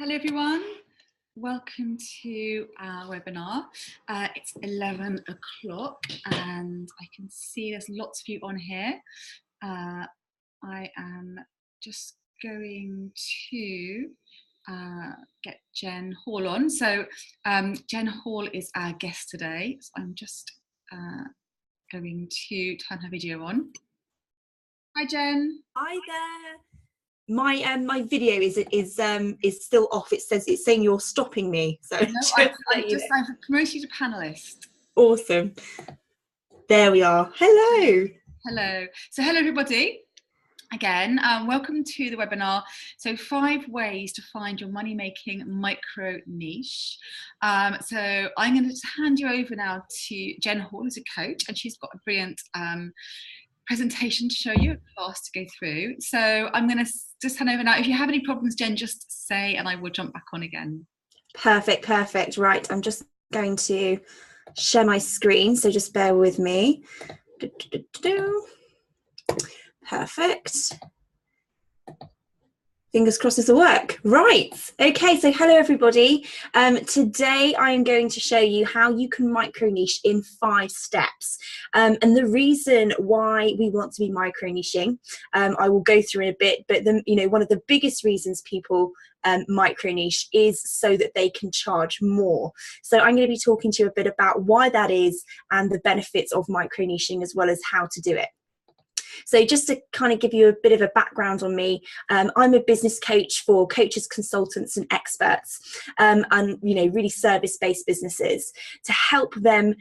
Hello everyone, welcome to our webinar. It's 11 o'clock and I can see there's lots of you on here. I am just going to get Jen Hall on. So Jen Hall is our guest today. So I'm just going to turn her video on. Hi Jen. Hi there. My video is still off. It's saying you're stopping me. So no, I've promoted you to panelist. Awesome. There we are. Hello. Hello. So hello everybody. Again, welcome to the webinar. So 5 ways to find your money-making micro niche. So I'm going to hand you over now to Jen Hall, who's a coach, and she's got a brilliant presentation to show you, a class to go through. So I'm going to just hand over now. If you have any problems, Jen, just say and I will jump back on again. Perfect. Right, I'm just going to share my screen, so just bear with me. Perfect. Fingers crossed this will work. Right, okay, so hello everybody. Today I'm going to show you how you can micro niche in 5 steps. And the reason why we want to be micro niching, I will go through in a bit, but one of the biggest reasons people micro niche is so that they can charge more. So I'm going to be talking to you a bit about why that is and the benefits of micro niching as well as how to do it. So just to kind of give you a bit of a background on me, I'm a business coach for coaches, consultants and experts, and really service-based businesses to help them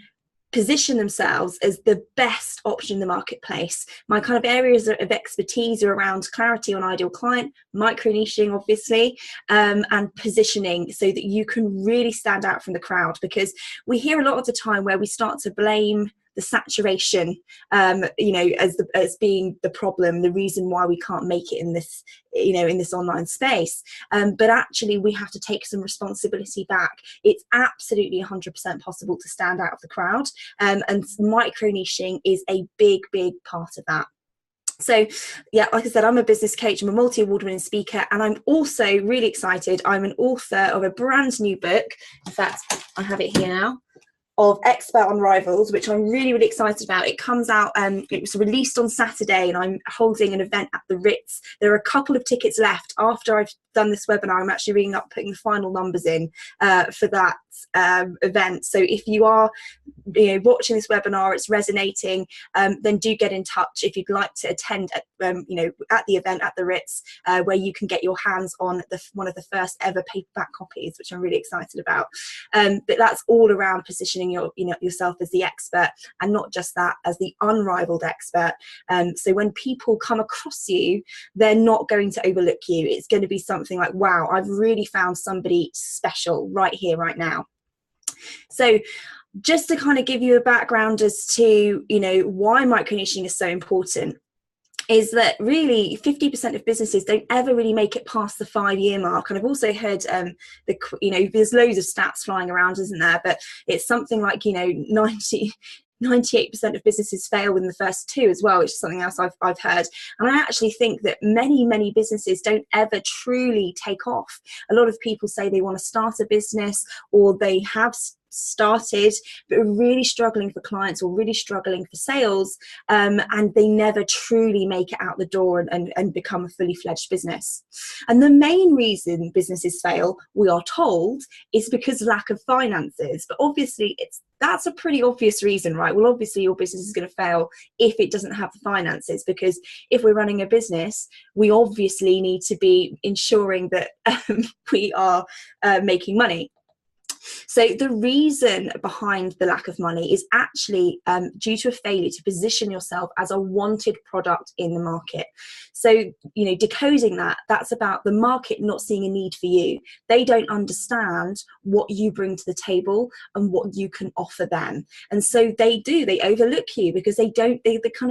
position themselves as the best option in the marketplace. My kind of areas of expertise are around clarity on ideal client, micro niching obviously, and positioning so that you can really stand out from the crowd, because we hear a lot of the time where we start to blame the saturation, as being the problem, the reason why we can't make it in this, in this online space. But actually, we have to take some responsibility back. It's absolutely 100% possible to stand out of the crowd, and micro niching is a big part of that. So yeah, like I said, I'm a business coach, I'm a multi-award winning speaker, and I'm also really excited. I'm an author of a brand new book. In fact, I have it here now, of Expert on Rivals, which I'm really excited about. It comes out, it was released on Saturday, and I'm holding an event at the Ritz. There are a couple of tickets left. After I've done this webinar, I'm actually ringing up, putting the final numbers in for that event. So if you are watching this webinar, it's resonating, then do get in touch if you'd like to attend at the event at the Ritz, where you can get your hands on one of the first ever paperback copies, which I'm really excited about. But that's all around positioning yourself as the expert, and not just that, as the unrivaled expert. So when people come across you, they're not going to overlook you. It's going to be something like, wow, I've really found somebody special right here, right now. So just to kind of give you a background as to, why micro niching is so important, is that really 50% of businesses don't ever really make it past the 5-year mark. And I've also heard there's loads of stats flying around, isn't there? But it's something like 98% of businesses fail within the first 2 as well, which is something else I've heard. And I actually think that many businesses don't ever truly take off. A lot of people say they want to start a business, or they have started but are really struggling for clients or really struggling for sales, and they never truly make it out the door and become a fully fledged business. And the main reason businesses fail, we are told, is because of lack of finances. But obviously that's a pretty obvious reason, right? Well, obviously your business is going to fail if it doesn't have the finances, because if we're running a business, we obviously need to be ensuring that we are making money. So the reason behind the lack of money is actually due to a failure to position yourself as a wanted product in the market. So, decoding that's about the market not seeing a need for you. They don't understand what you bring to the table and what you can offer them. And so they overlook you, because they're kind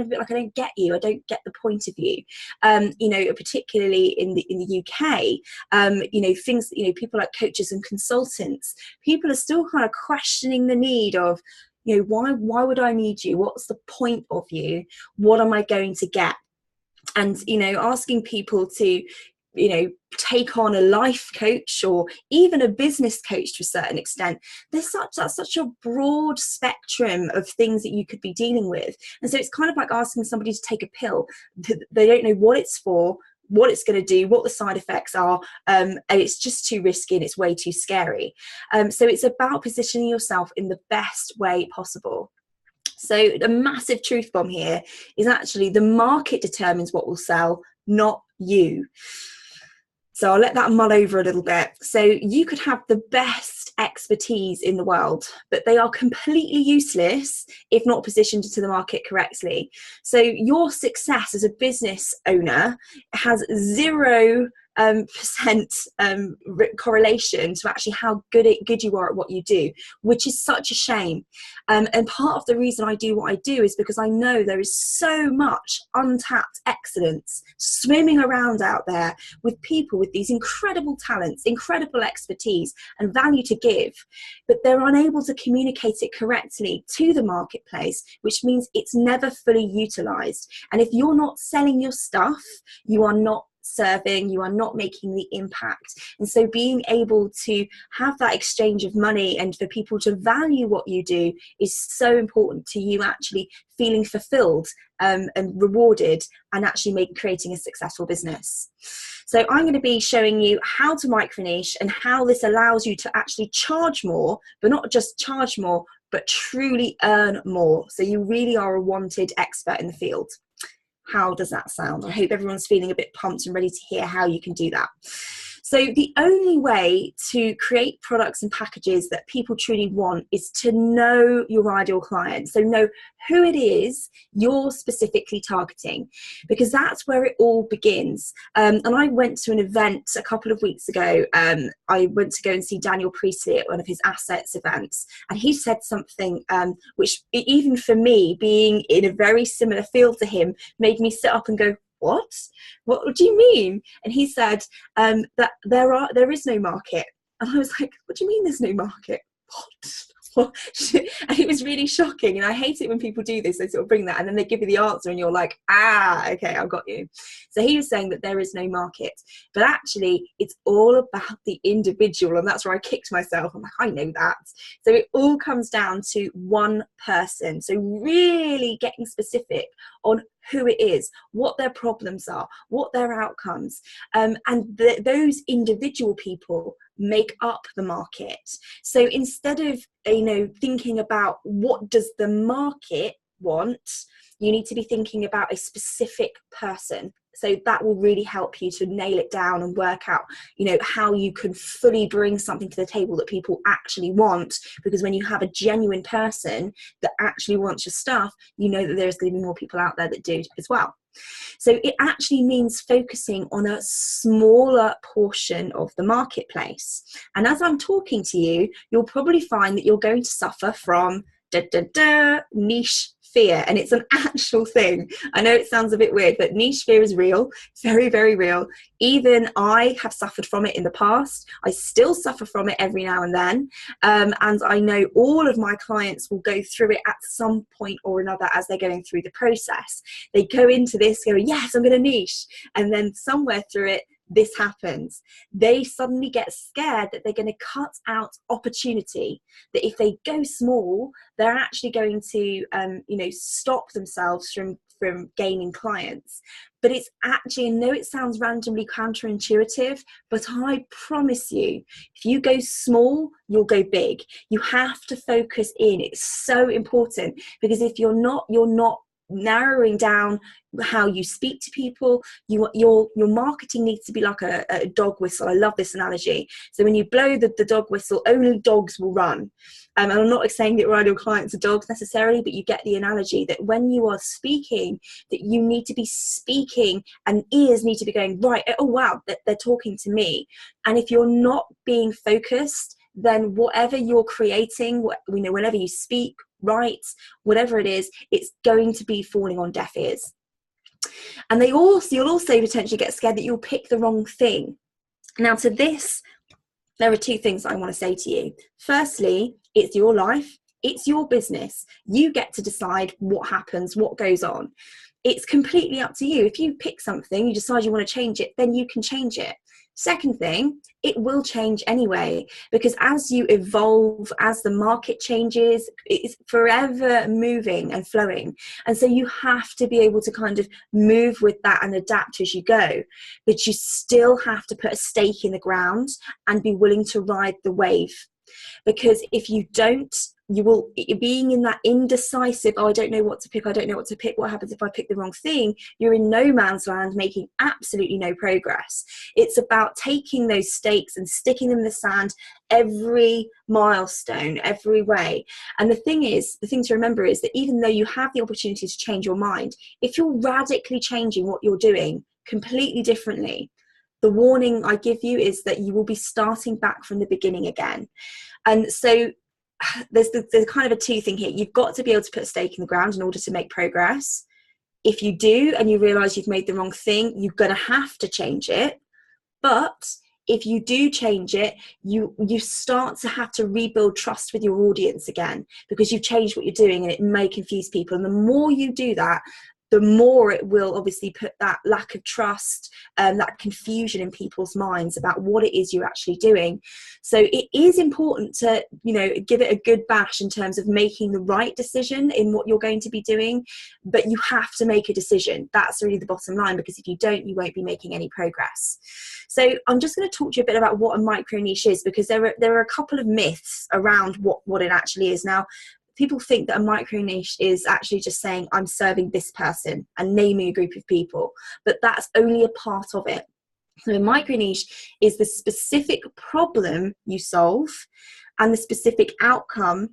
of a bit like, I don't get you. I don't get the point of view. Particularly in the UK, things, people like coaches and consultants, people are still kind of questioning the need of, why would I need you? What's the point of you? What am I going to get? And, asking people to take on a life coach or even a business coach to a certain extent. That's such a broad spectrum of things that you could be dealing with. And so it's kind of like asking somebody to take a pill. They don't know what it's for, what it's going to do, what the side effects are, and it's just too risky and it's way too scary. So it's about positioning yourself in the best way possible. So the massive truth bomb here is actually the market determines what will sell, not you. So I'll let that mull over a little bit. So you could have the best expertise in the world, but they are completely useless if not positioned to the market correctly. So your success as a business owner has 0% correlation to actually how good you are at what you do, which is such a shame. And part of the reason I do what I do is because I know there is so much untapped excellence swimming around out there with people with these incredible talents, incredible expertise and value to give, but they're unable to communicate it correctly to the marketplace, which means it's never fully utilized. And if you're not selling your stuff, you are not serving, you are not making the impact. And so being able to have that exchange of money and for people to value what you do is so important to you actually feeling fulfilled and rewarded and actually creating a successful business. So I'm going to be showing you how to micro-niche and how this allows you to actually charge more, but not just charge more, but truly earn more. So you really are a wanted expert in the field. How does that sound? I hope everyone's feeling a bit pumped and ready to hear how you can do that. So the only way to create products and packages that people truly want is to know your ideal client. So know who it is you're specifically targeting, because that's where it all begins. And I went to an event a couple of weeks ago. I went to go and see Daniel Priestley at one of his assets events, and he said something which even for me, being in a very similar field to him, made me sit up and go, what do you mean? And he said that there is no market. And I was like, what do you mean there's no market? What? And it was really shocking, and I hate it when people do this. They sort of bring that and then they give you the answer and you're like, okay, I've got you. So he was saying that there is no market, but actually it's all about the individual, and that's where I kicked myself. I'm like, I know that. So it all comes down to one person. So really getting specific on who it is, what their problems are, what their outcomes, and those individual people make up the market. So instead of thinking about what does the market want, you need to be thinking about a specific person. So that will really help you to nail it down and work out, how you can fully bring something to the table that people actually want. Because when you have a genuine person that actually wants your stuff, you know that there's going to be more people out there that do as well. So it actually means focusing on a smaller portion of the marketplace. And as I'm talking to you, you'll probably find that you're going to suffer from niche fear, and it's an actual thing. I know it sounds a bit weird, but niche fear is real, very, very real. Even I have suffered from it in the past. I still suffer from it every now and then, and I know all of my clients will go through it at some point or another as they're going through the process. They go into this going, yes, I'm going to niche, and then somewhere through it this happens. They suddenly get scared that they're going to cut out opportunity, that if they go small, they're actually going to stop themselves from gaining clients. But it's actually, I know it sounds randomly counterintuitive, but I promise you, if you go small, you'll go big. You have to focus in. It's so important, because if you're not narrowing down how you speak to people. Your marketing needs to be like a dog whistle. I love this analogy. So when you blow the dog whistle, only dogs will run. And I'm not saying that your ideal clients are dogs necessarily, but you get the analogy that when you are speaking, that you need to be speaking and ears need to be going, right, oh wow, they're talking to me. And if you're not being focused, then whatever you're creating, whenever you speak, write, whatever it is, it's going to be falling on deaf ears. And you'll also potentially get scared that you'll pick the wrong thing. Now to this, there are two things I want to say to you. Firstly, it's your life. It's your business. You get to decide what happens, what goes on. it's completely up to you. If you pick something, you decide you want to change it, then you can change it. Second thing, it will change anyway, because as you evolve, as the market changes, it's forever moving and flowing. And so you have to be able to kind of move with that and adapt as you go. But you still have to put a stake in the ground and be willing to ride the wave. Because if you don't, you will, being in that indecisive, oh, I don't know what to pick, what happens if I pick the wrong thing, you're in no man's land, making absolutely no progress. It's about taking those stakes and sticking them in the sand every milestone, every way. And the thing to remember is that even though you have the opportunity to change your mind, if you're radically changing what you're doing completely differently, the warning I give you is that you will be starting back from the beginning again. And so there's kind of a two thing here. You've got to be able to put a stake in the ground in order to make progress. If you do and you realize you've made the wrong thing, you're going to have to change it. But if you do change it, you start to have to rebuild trust with your audience again, because you've changed what you're doing, and it may confuse people. And the more you do that, the more it will obviously put that lack of trust, that confusion in people's minds about what it is you're actually doing. So it is important to, give it a good bash in terms of making the right decision in what you're going to be doing, but you have to make a decision. That's really the bottom line, because if you don't, you won't be making any progress. So I'm just going to talk to you a bit about what a micro niche is, because there are a couple of myths around what it actually is. Now, people think that a micro niche is actually just saying, I'm serving this person and naming a group of people, but that's only a part of it. So a micro niche is the specific problem you solve and the specific outcome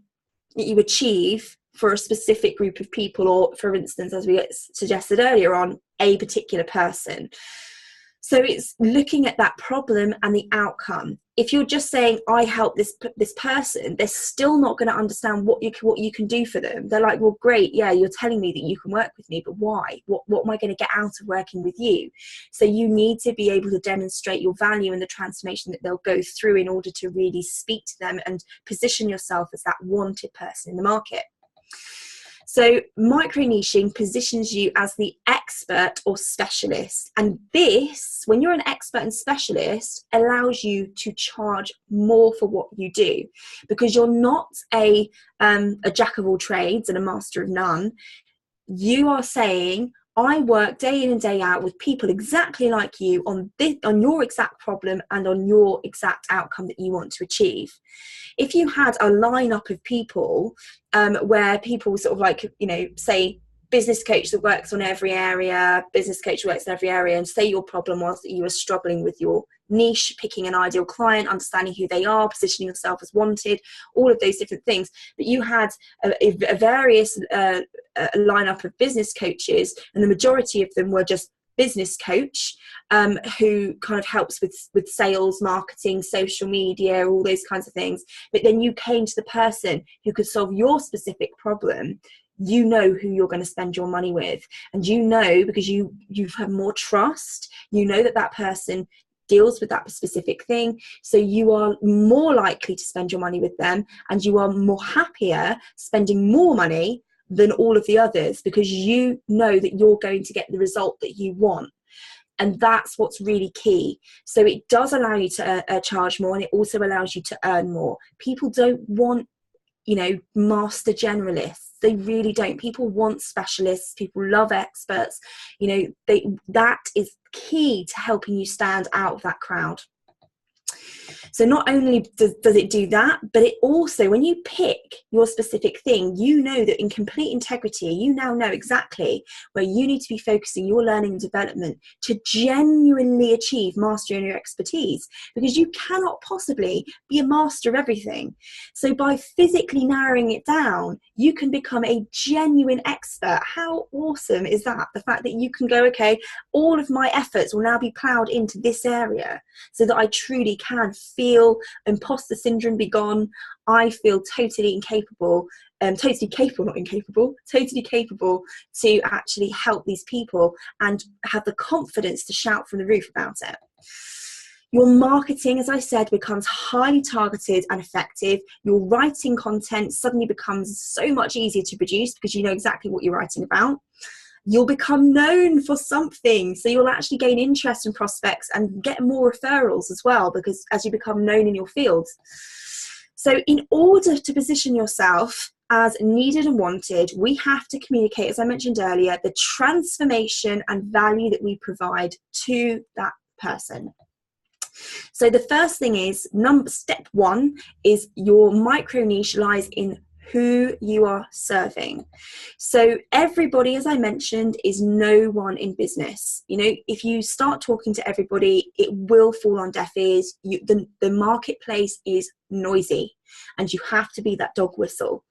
that you achieve for a specific group of people, or for instance, as we suggested earlier on, a particular person. So it's looking at that problem and the outcome. If you're just saying, I help this person, they're still not going to understand what you can do for them. They're like, well, great, yeah, you're telling me that you can work with me, but why? What am I going to get out of working with you? So you need to be able to demonstrate your value and the transformation that they'll go through in order to really speak to them and position yourself as that wanted person in the market. So micro-niching positions you as the expert or specialist. And this, when you're an expert and specialist, allows you to charge more for what you do, because you're not a jack of all trades and a master of none. You are saying, I work day in and day out with people exactly like you on your exact problem and on your exact outcome that you want to achieve. If you had a lineup of people where people sort of like, say business coach that works on every area, business coach works in every area, and say your problem was that you were struggling with your niche, picking an ideal client, understanding who they are, positioning yourself as wanted, all of those different things, but you had a various lineup of business coaches, and the majority of them were just business coach who kind of helps with sales, marketing, social media, all those kinds of things. But then you came to the person who could solve your specific problem. You know who you're going to spend your money with, and because you've had more trust, that person deals with that specific thing, so you are more likely to spend your money with them, and you are more happier spending more money than all of the others, because you know that you're going to get the result that you want. And that's what's really key. So it does allow you to charge more, and it also allows you to earn more. People don't want master generalists. They really don't. People want specialists. People love experts. That is key to helping you stand out of that crowd. So not only does it do that, but it also, when you pick your specific thing, that in complete integrity, you now know exactly where you need to be focusing your learning and development to genuinely achieve mastery in your expertise, because you cannot possibly be a master of everything. So by physically narrowing it down, you can become a genuine expert. How awesome is that? The fact that you can go, okay, all of my efforts will now be plowed into this area so that I truly can feel imposter syndrome be gone. I feel totally capable to actually help these people and have the confidence to shout from the roof about it. Your marketing, as I said, becomes highly targeted and effective. Your writing content suddenly becomes so much easier to produce because you know exactly what you're writing about. you'll become known for something. So you'll actually gain interest in prospects and get more referrals as well, because as you become known in your field. So in order to position yourself as needed and wanted, we have to communicate, as I mentioned earlier, the transformation and value that we provide to that person. So the first thing is, step one is your micro niche lies in who you are serving. So everybody, as I mentioned, is no one in business. You know, if you start talking to everybody, it will fall on deaf ears. The marketplace is noisy, and you have to be that dog whistle.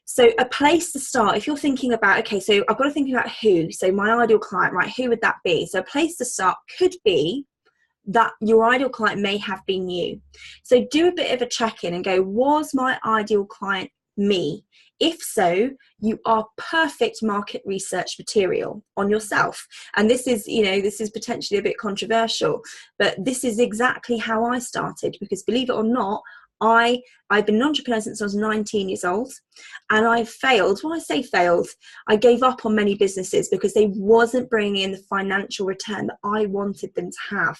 So a place to start, if you're thinking about, okay, so I've got to think about who. So my ideal client, right? Who would that be? So a place to start could be that your ideal client may have been you. So do a bit of a check-in and go, was my ideal client me? If so, you are perfect market research material on yourself. And this is, you know, this is potentially a bit controversial, but this is exactly how I started, because believe it or not, I've been an entrepreneur since I was 19 years old, and I failed. When I say failed, I gave up on many businesses because they wasn't bringing in the financial return that I wanted them to have.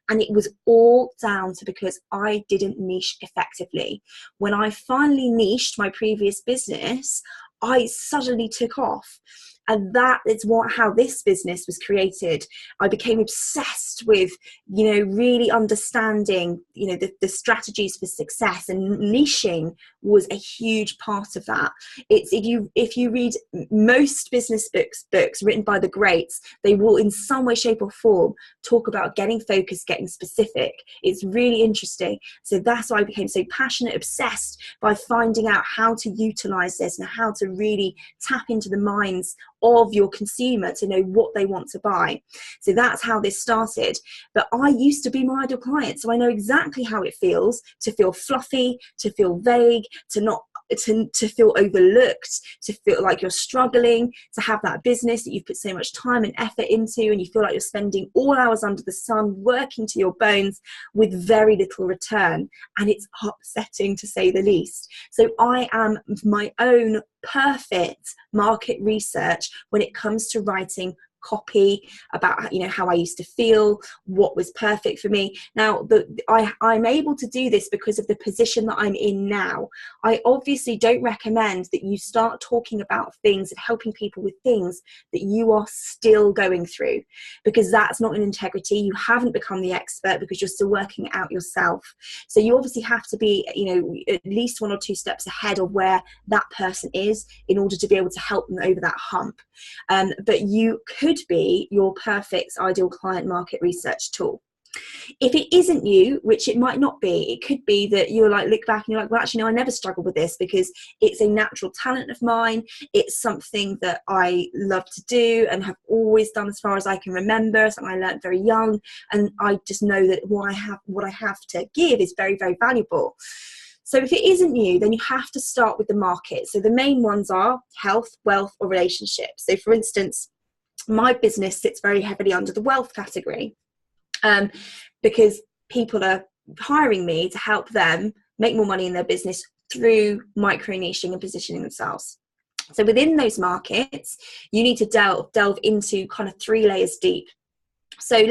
And it was all down to because I didn't niche effectively. When I finally niched my previous business, I suddenly took off. And that is how this business was created. I became obsessed with, you know, really understanding, you know, the strategies for success, and niching was a huge part of that. It's if you read most business books written by the greats, they will in some way, shape or form talk about getting focused, getting specific. It's really interesting. So that's why I became so passionate, obsessed by finding out how to utilize this and how to really tap into the minds of your consumer to know what they want to buy. So that's how this started. But I used to be my ideal client, so I know exactly how it feels to feel fluffy, to feel vague, to feel overlooked, to feel like you're struggling, to have that business that you've put so much time and effort into, and you feel like you're spending all hours under the sun working to your bones with very little return. And it's upsetting, to say the least. So I am my own perfect market research when it comes to writing copy about, you know, how I used to feel, what was perfect for me. Now, I'm able to do this because of the position that I'm in now. I obviously don't recommend that you start talking about things and helping people with things that you are still going through, because that's not an integrity. You haven't become the expert because you're still working it out yourself. So you obviously have to be, you know, at least 1 or 2 steps ahead of where that person is in order to be able to help them over that hump. But you could be your perfect ideal client market research tool. If it isn't you, which it might not be, it could be that you're like, look back and you're like, well, actually, no, I never struggled with this because it's a natural talent of mine. It's something that I love to do and have always done as far as I can remember, something I learned very young. And I just know that what I have to give is very, very valuable. So if it isn't you, then you have to start with the market. So the main ones are health, wealth, or relationships. So for instance, my business sits very heavily under the wealth category, because people are hiring me to help them make more money in their business through micro niching and positioning themselves. So within those markets, you need to delve into kind of 3 layers deep. So I'm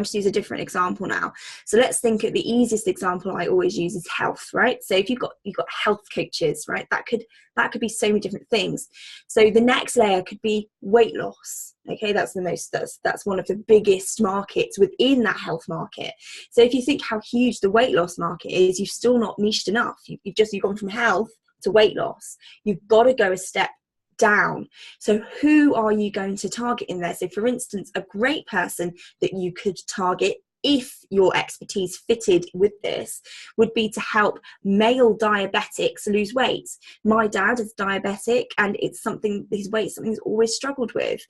just use a different example now. So let's think at the easiest example I always use is health, right? So if you've got health coaches, right? That could be so many different things. So the next layer could be weight loss. Okay, that's one of the biggest markets within that health market. So if you think how huge the weight loss market is, you've still not niched enough. You've gone from health to weight loss. You've got to go a step down. So who are you going to target in there? So for instance, a great person that you could target, if your expertise fitted with this, would be to help male diabetics lose weight. My dad is diabetic, and it's something he's always struggled with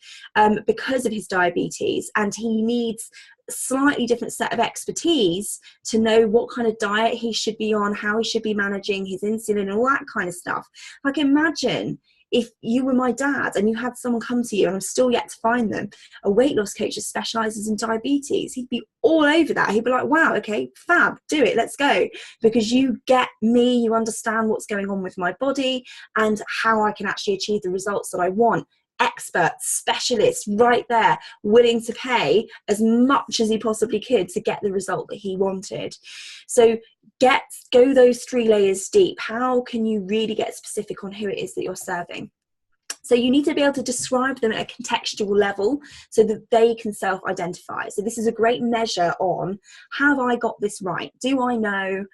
because of his diabetes, and he needs a slightly different set of expertise to know what kind of diet he should be on, how he should be managing his insulin and all that kind of stuff. Like, imagine if you were my dad and you had someone come to you, and I'm still yet to find them, a weight loss coach that specializes in diabetes. He'd be all over that. He'd be like, wow, okay, fab, do it, let's go. Because you get me, you understand what's going on with my body and how I can actually achieve the results that I want expert, specialist right there, willing to pay as much as he possibly could to get the result that he wanted. So go those 3 layers deep. How can you really get specific on who it is that you're serving? So you need to be able to describe them at a contextual level so that they can self-identify. So this is a great measure on, have I got this right? Do I know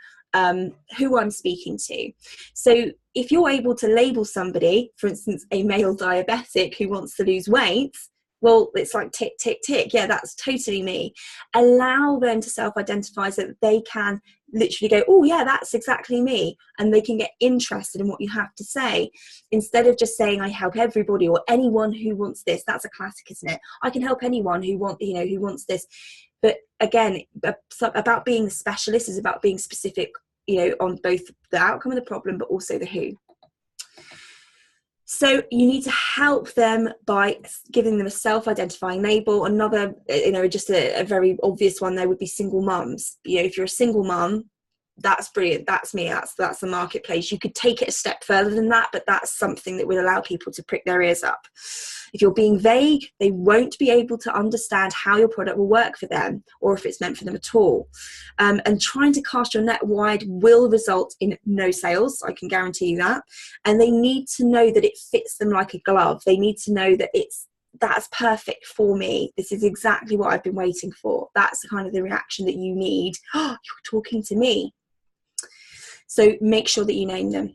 who I'm speaking to? So if you're able to label somebody, for instance, a male diabetic who wants to lose weight, well, it's like tick, tick, tick. Yeah, that's totally me. Allow them to self-identify so that they can literally go, oh yeah, that's exactly me. And they can get interested in what you have to say. Instead of just saying, I help everybody or anyone who wants this. That's a classic, isn't it? I can help anyone who wants this. But again, about being a specialist is about being specific, on both the outcome of the problem, but also the who. So you need to help them by giving them a self-identifying label. Another, just a very obvious one there would be single mums. If you're a single mum, that's brilliant. That's me. That's the marketplace. You could take it a step further than that, but that's something that would allow people to prick their ears up. If you're being vague, they won't be able to understand how your product will work for them or if it's meant for them at all. And trying to cast your net wide will result in no sales. I can guarantee you that. And they need to know that it fits them like a glove. They need to know that that's perfect for me. This is exactly what I've been waiting for. That's the kind of the reaction that you need. Oh, you're talking to me. So make sure that you name them.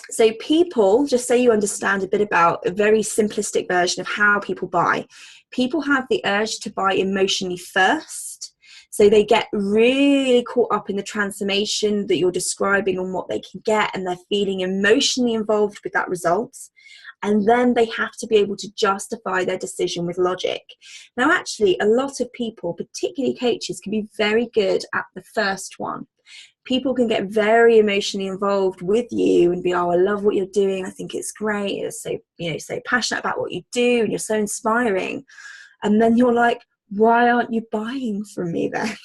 So people, just so you understand a bit about a very simplistic version of how people buy. People have the urge to buy emotionally first. So they get really caught up in the transformation that you're describing on what they can get, and they're feeling emotionally involved with that result. And then they have to be able to justify their decision with logic. Now, actually, a lot of people, particularly coaches, can be very good at the first one. People can get very emotionally involved with you and be, oh, I love what you're doing. I think it's great. You're so, so passionate about what you do and you're so inspiring. And then you're like, why aren't you buying from me then?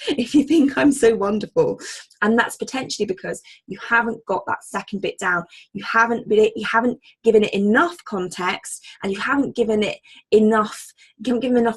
If you think I'm so wonderful. And that's potentially because you haven't got that second bit down. You haven't given it enough context, and you haven't given enough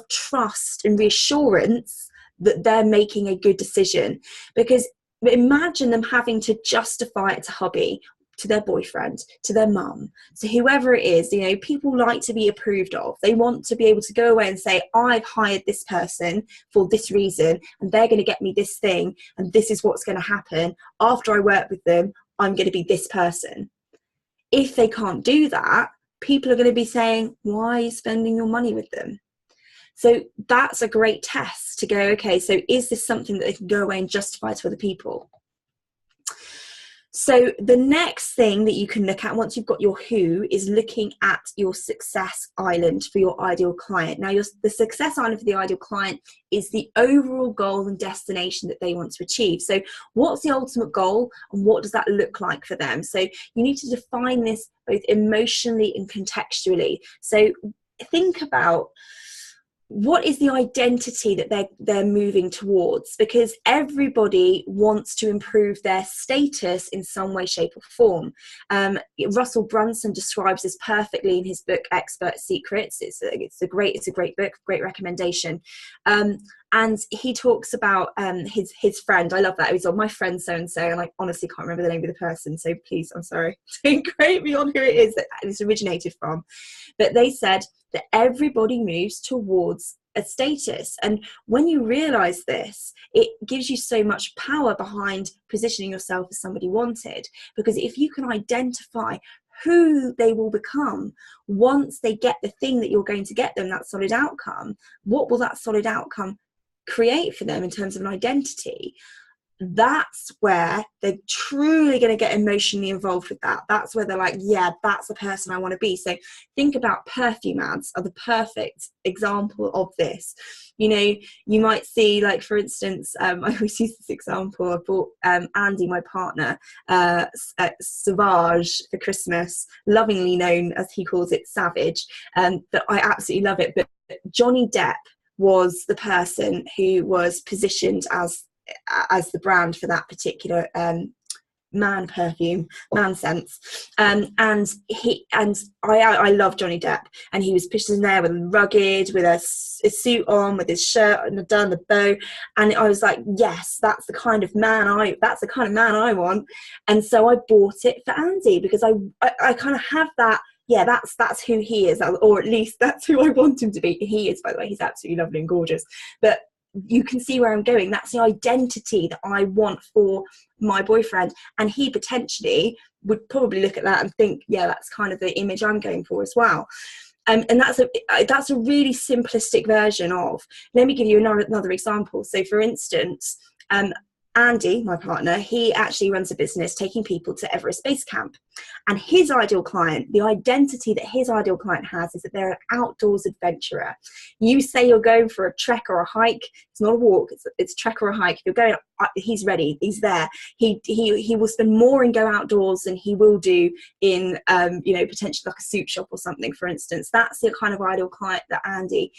trust and reassurance that they're making a good decision. Because imagine them having to justify it to hubby, to their boyfriend, to their mum, to whoever it is. People like to be approved of. They want to be able to go away and say, I've hired this person for this reason, and they're going to get me this thing, and this is what's going to happen. After I work with them, I'm going to be this person. If they can't do that, people are going to be saying, why are you spending your money with them? So that's a great test to go, okay, so is this something that they can go away and justify to other people? So the next thing that you can look at once you've got your who is looking at your success island for your ideal client. Now, the success island for the ideal client is the overall goal and destination that they want to achieve. So what's the ultimate goal and what does that look like for them? So you need to define this both emotionally and contextually. So think about, what is the identity that they're moving towards? Because everybody wants to improve their status in some way, shape or form. Russell Brunson describes this perfectly in his book Expert Secrets. It's a great book, great recommendation. And he talks about his friend. I love that. He's on my friend so-and-so, and I honestly can't remember the name of the person, so please, I'm sorry, don't quote me on who it is that this originated from. But they said that everybody moves towards a status. And when you realize this, it gives you so much power behind positioning yourself as somebody wanted. Because if you can identify who they will become once they get the thing that you're going to get them, that solid outcome, what will that solid outcome create for them in terms of an identity? That's where they're truly going to get emotionally involved with that. That's where they're like, yeah, that's the person I want to be. So think about perfume ads are the perfect example of this. You might see, like, for instance, I always use this example. I bought Andy, my partner, Sauvage for Christmas, lovingly known, as he calls it, Savage. But I absolutely love it. But Johnny Depp was the person who was positioned as the brand for that particular man perfume, man scents. And I love Johnny Depp, and he was pictured in there with rugged, with a suit on, with his shirt and done the bow, and I was like, yes, that's the kind of man I want. And so I bought it for Andy, because I kind of have that. Yeah, that's who he is, or at least that's who I want him to be. He is, by the way, he's absolutely lovely and gorgeous. But you can see where I'm going. That's the identity that I want for my boyfriend, and he potentially would probably look at that and think, yeah, that's kind of the image I'm going for as well. And that's a really simplistic version of. Let me give you another example. So, for instance, Andy, my partner, he actually runs a business taking people to Everest Base Camp. And his ideal client, the identity that his ideal client has, is that they're an outdoors adventurer. You say you're going for a trek or a hike. It's not a walk, it's a trek or a hike. If you're going, he's ready, he's there. He will spend more and go outdoors than he will do in, potentially like a suit shop or something, for instance. That's the kind of ideal client that Andy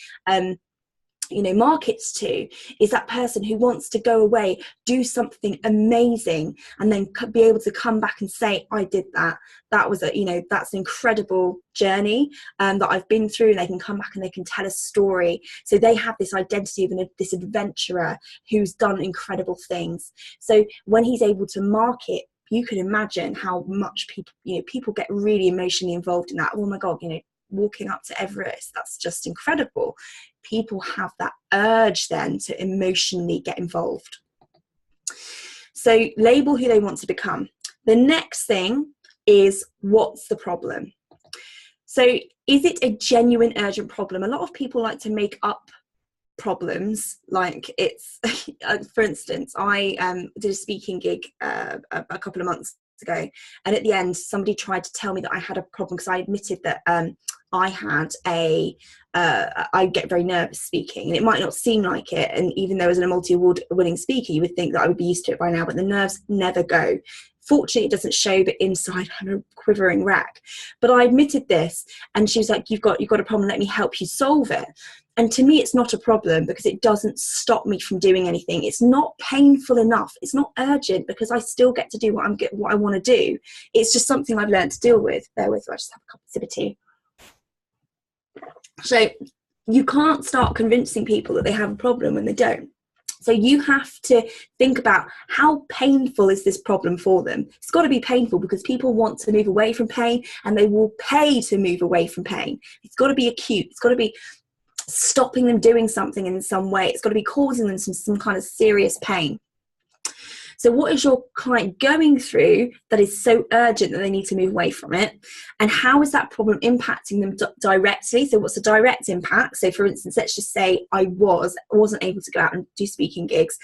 markets to, is that person who wants to go away, do something amazing, and then be able to come back and say, I did that. That was that's an incredible journey that I've been through, and they can come back and they can tell a story. So they have this identity of this adventurer who's done incredible things. So when he's able to market, you can imagine how much people get really emotionally involved in that. Oh my God, walking up to Everest, that's just incredible. People have that urge then to emotionally get involved. So label who they want to become. The next thing is, what's the problem? So is it a genuine urgent problem? A lot of people like to make up problems, like it's for instance, I did a speaking gig a couple of months ago, and at the end somebody tried to tell me that I had a problem because I admitted that I get very nervous speaking, and it might not seem like it, and even though as a multi-award winning speaker you would think that I would be used to it by now, but the nerves never go. Fortunately, it doesn't show, but inside I'm a quivering wreck. But I admitted this, and she was like, you've got a problem, let me help you solve it. And to me, it's not a problem because it doesn't stop me from doing anything. It's not painful enough. It's not urgent because I still get to do what I want to do. It's just something I've learned to deal with. Bear with me, I just have a sip of tea. So you can't start convincing people that they have a problem when they don't. So you have to think about, how painful is this problem for them? It's got to be painful, because people want to move away from pain, and they will pay to move away from pain. It's got to be acute. It's got to be stopping them doing something in some way. It's got to be causing them some kind of serious pain. So what is your client going through that is so urgent that they need to move away from it? And how is that problem impacting them directly? So what's the direct impact? So for instance, let's just say I wasn't able to go out and do speaking gigs,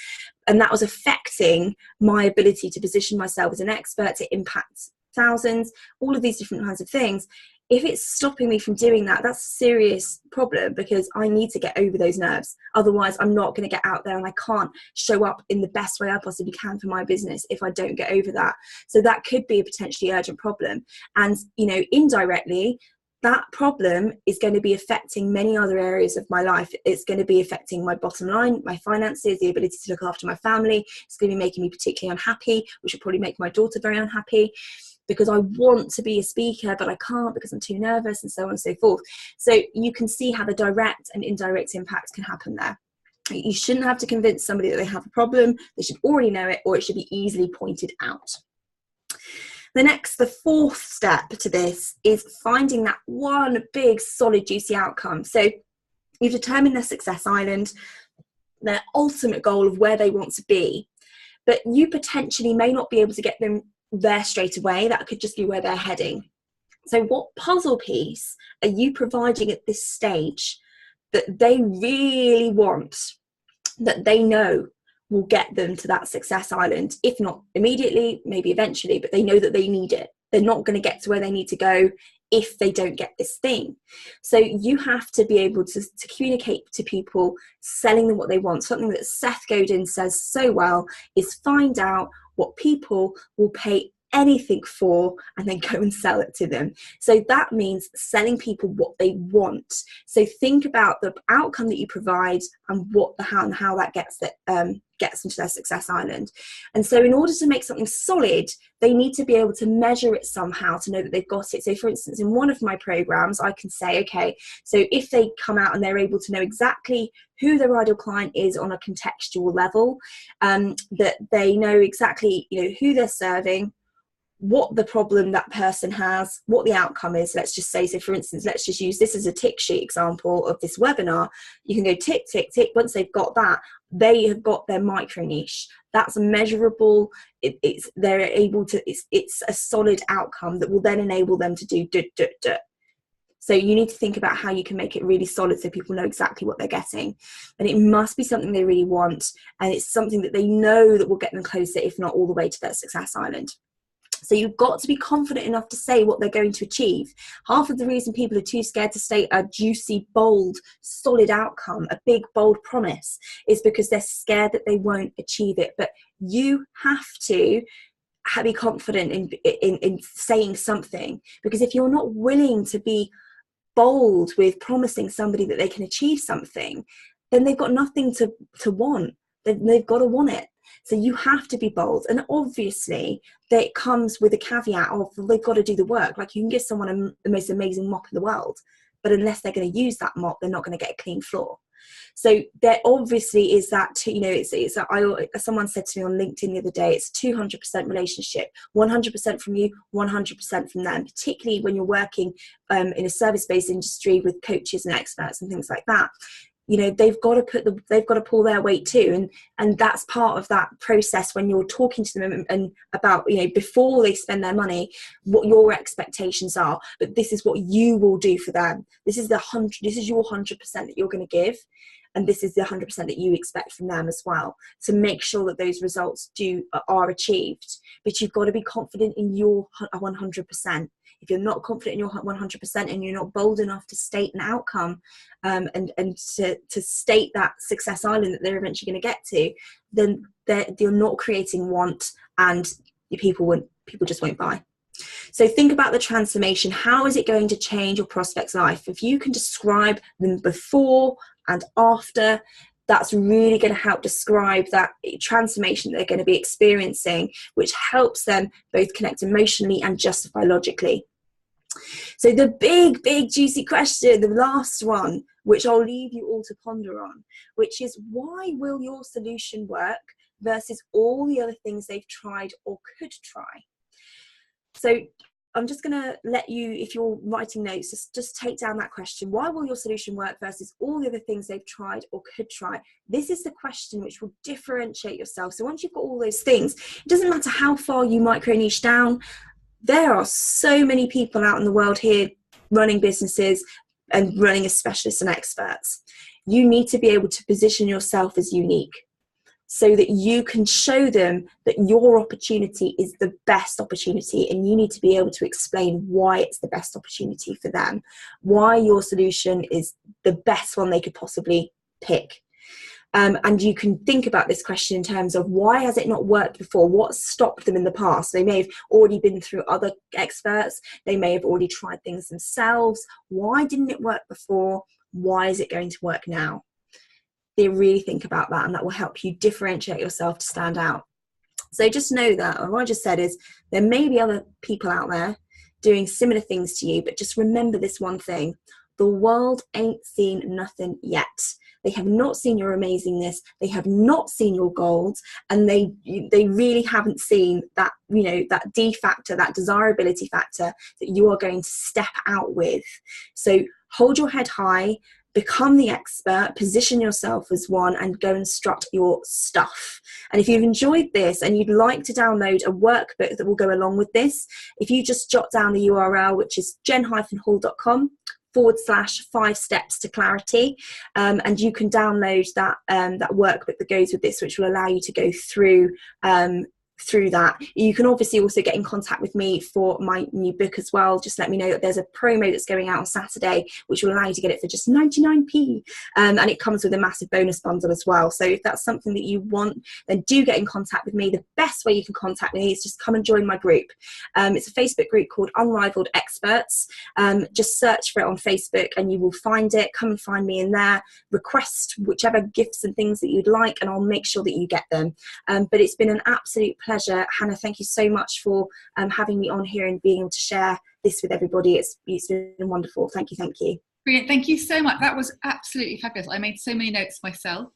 and that was affecting my ability to position myself as an expert, to impact thousands, all of these different kinds of things. If it's stopping me from doing that, that's a serious problem, because I need to get over those nerves. Otherwise, I'm not going to get out there, and I can't show up in the best way I possibly can for my business if I don't get over that. So that could be a potentially urgent problem. And, indirectly, that problem is going to be affecting many other areas of my life. It's going to be affecting my bottom line, my finances, the ability to look after my family. It's going to be making me particularly unhappy, which will probably make my daughter very unhappy, because I want to be a speaker, but I can't because I'm too nervous, and so on and so forth. So you can see how the direct and indirect impacts can happen there. You shouldn't have to convince somebody that they have a problem. They should already know it, or it should be easily pointed out. The fourth step to this is finding that one big, solid, juicy outcome. So you've determined their success island, their ultimate goal of where they want to be, but you potentially may not be able to get them there straight away. That could just be where they're heading. So what puzzle piece are you providing at this stage that they really want, that they know will get them to that success island? If not immediately, maybe eventually, but they know that they need it. They're not going to get to where they need to go if they don't get this thing. So you have to be able to communicate to people, selling them what they want. Something that Seth Godin says so well is, find out what people will pay anything for and then go and sell it to them. So that means selling people what they want. So think about the outcome that you provide and how that gets into their success island. And so in order to make something solid, they need to be able to measure it somehow to know that they've got it. So for instance, in one of my programs, I can say, okay, so if they come out and they're able to know exactly who their ideal client is on a contextual level, that they know exactly, who they're serving, what the problem that person has, what the outcome is. Let's just say, so for instance, let's just use this as a tick sheet example of this webinar. You can go tick, tick, tick. Once they've got that, they have got their micro niche. That's measurable. They're able to, it's a solid outcome that will then enable them to do. So you need to think about how you can make it really solid so people know exactly what they're getting. And it must be something they really want. And it's something that they know that will get them closer, if not all the way to their success island. So you've got to be confident enough to say what they're going to achieve. Half of the reason people are too scared to state a juicy, bold, solid outcome, a big, bold promise, is because they're scared that they won't achieve it. But you have to be confident in saying something, because if you're not willing to be bold with promising somebody that they can achieve something, then they've got nothing to want. They've got to want it. So you have to be bold. And obviously that comes with a caveat of they've got to do the work. Like, you can give someone the most amazing mop in the world, but unless they're going to use that mop, they're not going to get a clean floor. So there obviously is that, someone said to me on LinkedIn the other day, it's 200% relationship, 100% from you, 100% from them, particularly when you're working in a service-based industry with coaches and experts and things like that. They've got to pull their weight too, and that's part of that process when you're talking to them and about, before they spend their money, what your expectations are. But this is what you will do for them. This is your 100% that you're going to give, and this is the 100% that you expect from them as well, to make sure that those results are achieved. But you've got to be confident in your 100%. If you're not confident in your 100% and you're not bold enough to state an outcome and to state that success island that they're eventually going to get to, then you're not creating want, and people just won't buy. So think about the transformation. How is it going to change your prospect's life? If you can describe them before and after, that's really going to help describe that transformation that they're going to be experiencing, which helps them both connect emotionally and justify logically. So the big juicy question, the last one, which I'll leave you all to ponder on, which is, why will your solution work versus all the other things they've tried or could try? So I'm just going to let you, if you're writing notes, just take down that question. Why will your solution work versus all the other things they've tried or could try? This is the question which will differentiate yourself. So once you've got all those things, it doesn't matter how far you micro niche down. There are so many people out in the world here running businesses and running as specialists and experts. You need to be able to position yourself as unique, so that you can show them that your opportunity is the best opportunity, and you need to be able to explain why it's the best opportunity for them, why your solution is the best one they could possibly pick. And you can think about this question in terms of, why has it not worked before? What stopped them in the past? They may have already been through other experts. They may have already tried things themselves. Why didn't it work before? Why is it going to work now? They really think about that, and that will help you differentiate yourself to stand out. So just know that what I just said is, there may be other people out there doing similar things to you, but just remember this one thing: the world ain't seen nothing yet. They have not seen your amazingness. They have not seen your gold, and they really haven't seen that, that D factor, that desirability factor that you are going to step out with. So hold your head high, become the expert, position yourself as one, and go and strut your stuff. And if you've enjoyed this and you'd like to download a workbook that will go along with this, if you just jot down the URL, which is jen-hall.com/5 steps to clarity, and you can download that workbook that goes with this, which will allow you to go through through that. You can obviously also get in contact with me for my new book as well. Just let me know that there's a promo that's going out on Saturday, which will allow you to get it for just 99p. And it comes with a massive bonus bundle as well. So if that's something that you want, then do get in contact with me. The best way you can contact me is just come and join my group. It's a Facebook group called Unrivaled Experts. Just search for it on Facebook and you will find it. Come and find me in there. Request whichever gifts and things that you'd like, and I'll make sure that you get them. But it's been an absolute pleasure. Hannah, thank you so much for having me on here and being able to share this with everybody. It's been wonderful. Thank you. Brilliant. Thank you so much. That was absolutely fabulous. I made so many notes myself.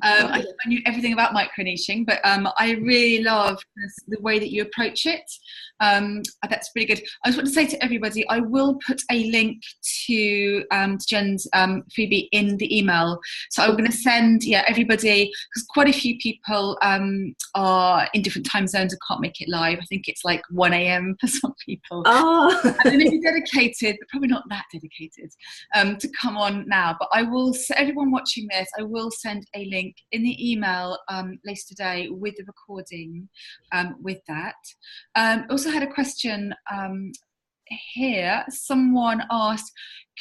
I knew everything about micro-niching, but I really love the way that you approach it. That's really good. I just want to say to everybody, I will put a link to Jen's freebie in the email. So I'm going to send everybody, because quite a few people are in different time zones and can't make it live. I think it's like 1 a.m. for some people. Oh. And they may be dedicated, but probably not that dedicated, to come on now. But I will, so everyone watching this, I will send a link in the email later today with the recording with that. Also had a question here. Someone asked,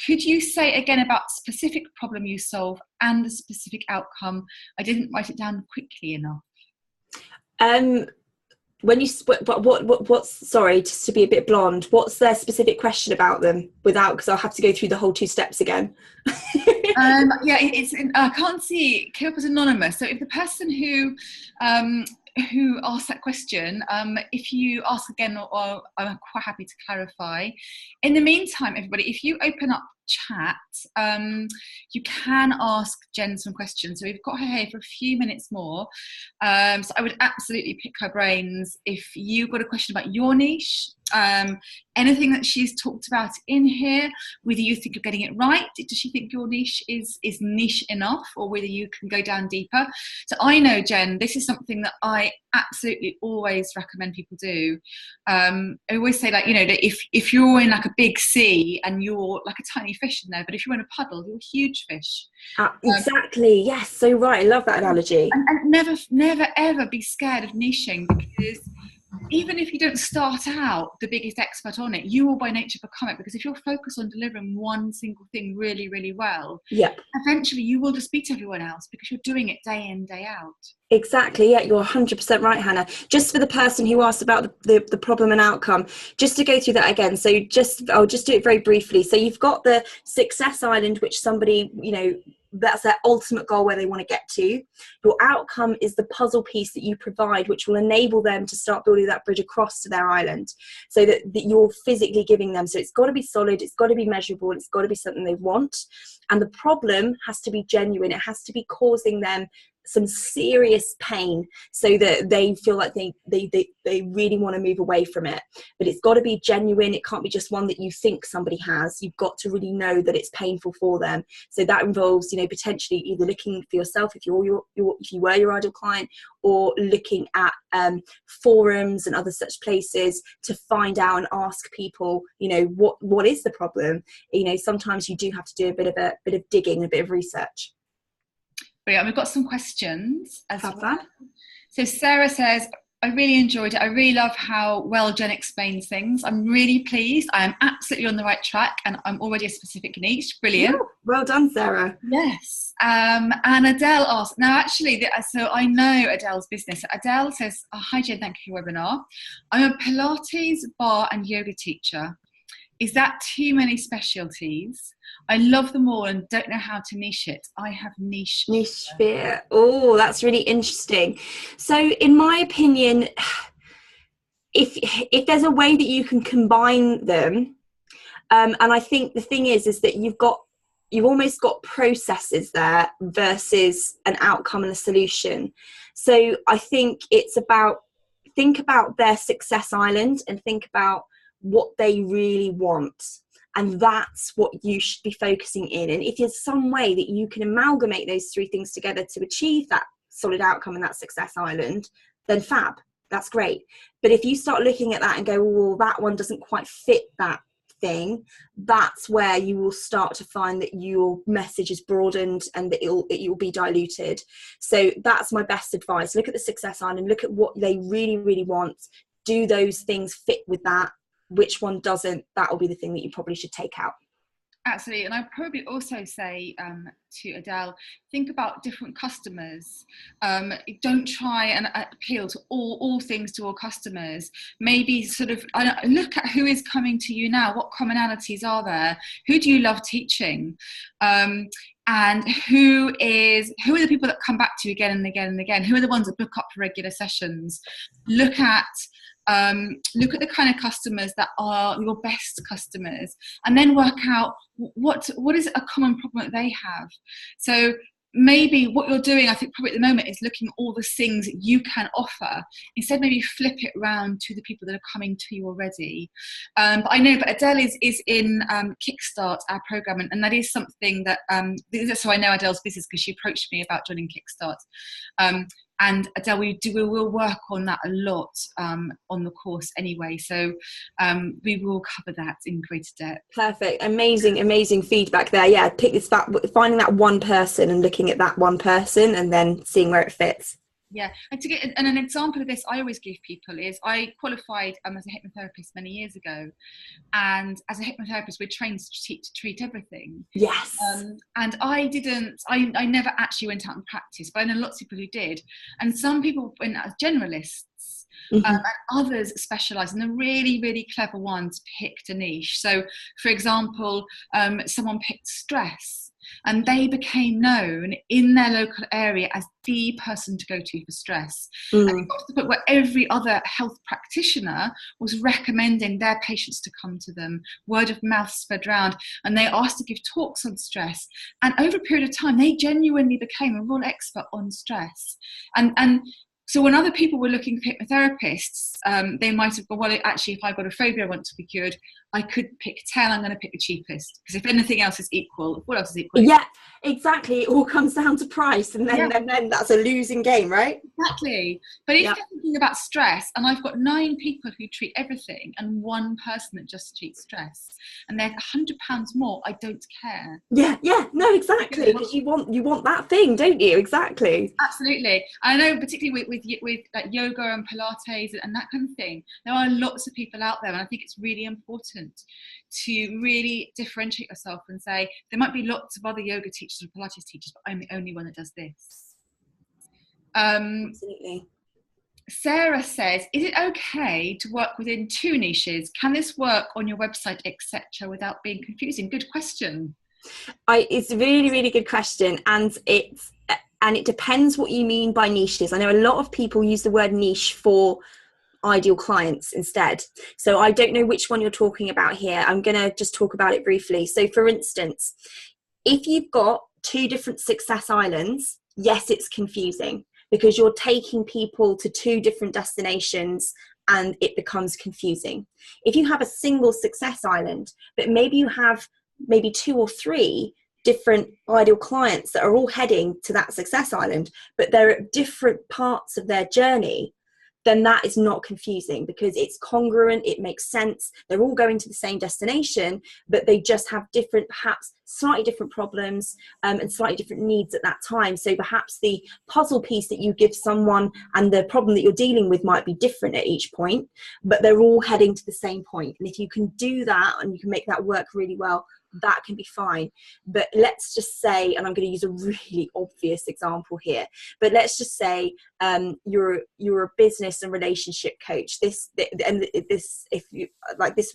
could you say again about the specific problem you solve and the specific outcome? I didn't write it down quickly enough. When you what's sorry, just to be a bit blonde, what's their specific question about them without, because I'll have to go through the whole 2 steps again. It's I can't see, came up as anonymous. So if the person who asked that question, if you ask again, or I'm quite happy to clarify. In the meantime, everybody, if you open up chat, you can ask Jen some questions. So we've got her here for a few minutes more. So I would absolutely pick her brains if you've got a question about your niche, anything that she's talked about in here, whether you think you're getting it right, does she think your niche is niche enough, or whether you can go down deeper. So I know, Jen, this is something that I absolutely always recommend people do. I always say, like, you know, that if you're in like a big sea and you're like a tiny fish in there, but if you're in a puddle, you're a huge fish. Exactly. Yes, so right. I love that analogy. And never ever be scared of niching, because even if you don't start out the biggest expert on it, you will by nature become it. Because if you're focused on delivering one single thing really, really well, eventually you will just beat everyone else because you're doing it day in, day out. Exactly. Yeah, you're 100% right, Hannah. Just for the person who asked about the problem and outcome, just to go through that again. So I'll just do it very briefly. So you've got the success island, which somebody, you know, that's their ultimate goal where they want to get to. Your outcome is the puzzle piece that you provide, which will enable them to start building that bridge across to their island, so that you're physically giving them. So it's got to be solid, it's got to be measurable, it's got to be something they want. And the problem has to be genuine. It has to be causing them some serious pain, so that they feel like they really want to move away from it. But it's got to be genuine. It can't be just one that you think somebody has. You've got to really know that it's painful for them. So that involves, you know, potentially either looking for yourself if you were your ideal client, or looking at forums and other such places to find out and ask people, you know, what is the problem. You know, sometimes you do have to do a bit of digging, a bit of research. Brilliant. We've got some questions as well. So Sarah says, I really enjoyed it. I really love how well Jen explains things. I'm really pleased. I am absolutely on the right track, and I'm already a specific niche. Brilliant. Yeah, well done, Sarah. Yes. And Adele asked, now actually, so I know Adele's business. Adele says, hi Jen, thank you for your webinar. I'm a Pilates, bar and yoga teacher. Is that too many specialties? I love them all and don't know how to niche it. I have niche fear. Oh, that's really interesting. So in my opinion, if there's a way that you can combine them, and I think the thing is that you've almost got processes there versus an outcome and a solution. So I think it's think about their success island and think about what they really want, and that's what you should be focusing in. And if there's some way that you can amalgamate those 3 things together to achieve that solid outcome and that success island, then fab, that's great. But if you start looking at that and go, well, that one doesn't quite fit that thing, that's where you will start to find that your message is broadened and that it will be diluted. So that's my best advice. Look at the success island, look at what they really, really want. Do those things fit with that? Which one doesn't? That will be the thing that you probably should take out. Absolutely. And I'd probably also say to Adele, think about different customers. Don't try and appeal to all things to all customers. Are sort of look at who is coming to you now. What commonalities are there? Who do you love teaching? And who are the people that come back to you again and again and again? Who are the ones that book up for regular sessions? Look at the kind of customers that are your best customers, and then work out what is a common problem that they have. So maybe what you're doing, I think probably at the moment, is looking at all the things that you can offer. Instead, maybe flip it around to the people that are coming to you already. But Adele is in Kickstart, our program, and that is something that, so I know Adele's business because she approached me about joining Kickstart. And Adele, we will work on that a lot on the course anyway. So we will cover that in greater depth. Perfect. Amazing feedback there. Yeah, finding that one person and looking at that one person and then seeing where it fits. Yeah, and to get an example of this, I always give people is I qualified as a hypnotherapist many years ago, and as a hypnotherapist, we're trained to treat everything. Yes. And I never actually went out and practiced, but I know lots of people who did, and some people went as generalists. And others specialise, and the really, really clever ones picked a niche. So, for example, someone picked stress, and they became known in their local area as the person to go to for stress. And it got to the point where every other health practitioner was recommending their patients to come to them. Word of mouth spread around, and they asked to give talks on stress. And over a period of time, they genuinely became a real expert on stress. And so when other people were looking for hypnotherapists, they might have gone, well, actually, if I've got a phobia I want to be cured, I could pick 10, I'm going to pick the cheapest. Because if anything else is equal, what else is equal? Yeah, exactly. It all comes down to price. And then that's a losing game, right? Exactly. But if you're thinking about stress, and I've got 9 people who treat everything and 1 person that just treats stress, and they're £100 more, I don't care. Yeah, no, exactly. Because you want that thing, don't you? Exactly. Absolutely. I know, particularly with like yoga and Pilates and that kind of thing, there are lots of people out there, and I think it's really important to really differentiate yourself and say there might be lots of other yoga teachers or Pilates teachers, but I'm the only one that does this. Absolutely. Sarah says, is it okay to work within 2 niches? Can this work on your website, etc., without being confusing? Good question. It's a really, really good question, and it depends what you mean by niches. I know a lot of people use the word niche for ideal clients instead. So I don't know which one you're talking about here. I'm going to just talk about it briefly. So for instance, if you've got 2 different success islands, yes, it's confusing because you're taking people to 2 different destinations and it becomes confusing. If you have a single success island, but maybe you have 2 or 3 different ideal clients that are all heading to that success island, but they're at different parts of their journey, then that is not confusing because it's congruent, it makes sense. They're all going to the same destination, but they just have different, perhaps slightly different problems and slightly different needs at that time. So perhaps the puzzle piece that you give someone and the problem that you're dealing with might be different at each point, but they're all heading to the same point. And if you can do that and you can make that work really well, that can be fine. But let's just say, and I'm going to use a really obvious example here, but let's just say you're a business and relationship coach. This